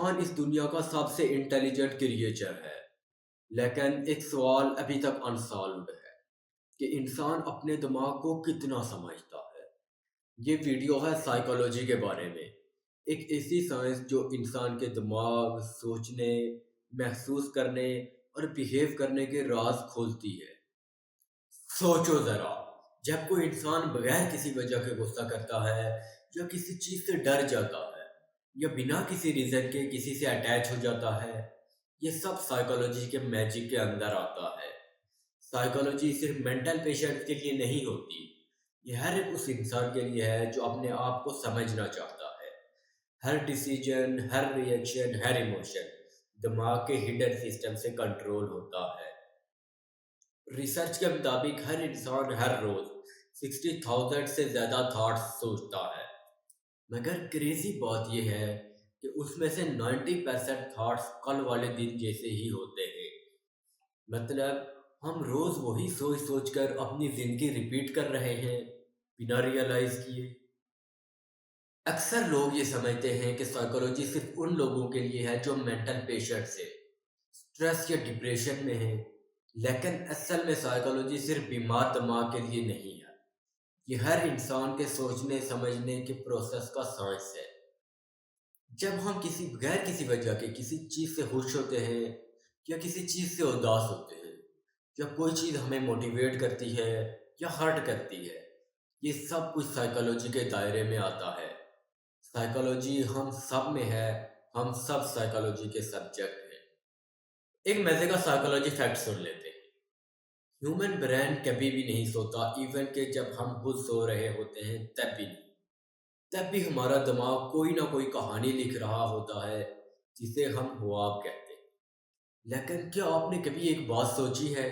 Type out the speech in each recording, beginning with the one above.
इंसान इस दुनिया का सबसे इंटेलिजेंट क्रिएचर है, लेकिन एक सवाल अभी तक अनसॉल्व्ड है कि इंसान अपने दिमाग को कितना समझता है। ये वीडियो है साइकोलॉजी के बारे में, एक ऐसी साइंस जो इंसान के दिमाग, सोचने, महसूस करने और बिहेव करने के राज खोलती है। सोचो जरा, जब कोई इंसान बगैर किसी वजह के गुस्सा करता है या किसी चीज से डर जाता है या बिना किसी रीजन के किसी से अटैच हो जाता है, ये सब साइकोलॉजी के मैजिक के अंदर आता है। साइकोलॉजी सिर्फ मेंटल पेशेंट के लिए नहीं होती, ये हर एक उस इंसान के लिए है जो अपने आप को समझना चाहता है। हर डिसीजन, हर रिएक्शन, हर इमोशन दिमाग के हिडन सिस्टम से कंट्रोल होता है। रिसर्च के मुताबिक हर इंसान हर रोज 60,000 से ज्यादा थॉट्स सोचता है, मगर क्रेजी बात यह है कि उसमें से 90% थॉट्स कल वाले दिन जैसे ही होते हैं। मतलब हम रोज वही सोच सोच कर अपनी जिंदगी रिपीट कर रहे हैं बिना रियलाइज किए। अक्सर लोग ये समझते हैं कि साइकोलॉजी सिर्फ उन लोगों के लिए है जो मेंटल पेशेंट से स्ट्रेस या डिप्रेशन में है, लेकिन असल में साइकोलॉजी सिर्फ बीमार दिमाग के लिए नहीं है। ये हर इंसान के सोचने समझने के प्रोसेस का साइंस है। जब हम किसी बगैर किसी वजह के किसी चीज से खुश होते हैं या किसी चीज से उदास होते हैं या कोई चीज हमें मोटिवेट करती है या हर्ट करती है, ये सब कुछ साइकोलॉजी के दायरे में आता है। साइकोलॉजी हम सब में है, हम सब साइकोलॉजी के सब्जेक्ट हैं। एक मजे का साइकोलॉजी फैक्ट सुन लेते हैं। ह्यूमन ब्रेन कभी भी नहीं सोता, इवन के जब हम खुद सो रहे होते हैं तब भी नहीं। तब भी हमारा दिमाग कोई ना कोई कहानी लिख रहा होता है जिसे हम ख्वाब कहते हैं। लेकिन क्या आपने कभी एक बात सोची है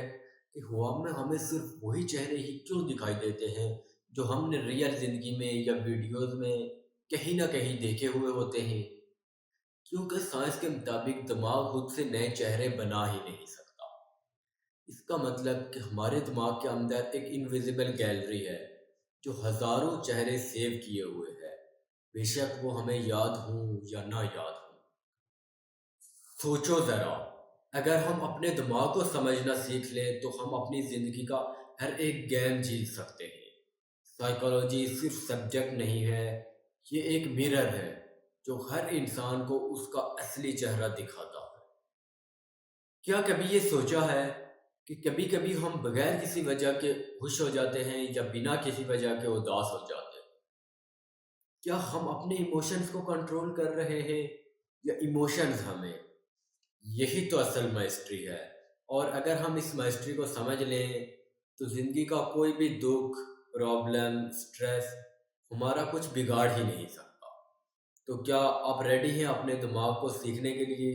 कि ख्वाब में हमें सिर्फ वही चेहरे ही क्यों दिखाई देते हैं जो हमने रियल जिंदगी में या वीडियोस में कहीं ना कहीं देखे हुए होते हैं? क्योंकि साइंस के मुताबिक दिमाग खुद से नए चेहरे बना ही नहीं सकता। इसका मतलब कि हमारे दिमाग के अंदर एक इनविजिबल गैलरी है जो हजारों चेहरे सेव किए हुए है, बेशक वो हमें याद हो या ना याद हो। सोचो जरा, अगर हम अपने दिमाग को समझना सीख लें तो हम अपनी जिंदगी का हर एक गेम जीत सकते हैं। साइकोलॉजी सिर्फ सब्जेक्ट नहीं है, ये एक मिरर है जो हर इंसान को उसका असली चेहरा दिखाता है। क्या कभी ये सोचा है कि कभी कभी हम बगैर किसी वजह के खुश हो जाते हैं या बिना किसी वजह के उदास हो जाते हैं? क्या हम अपने इमोशंस को कंट्रोल कर रहे हैं या इमोशंस हमें? यही तो असल माइस्ट्री है। और अगर हम इस माइस्ट्री को समझ लें तो जिंदगी का कोई भी दुख, प्रॉब्लम, स्ट्रेस हमारा कुछ बिगाड़ ही नहीं सकता। तो क्या आप रेडी हैं अपने दिमाग को सीखने के लिए?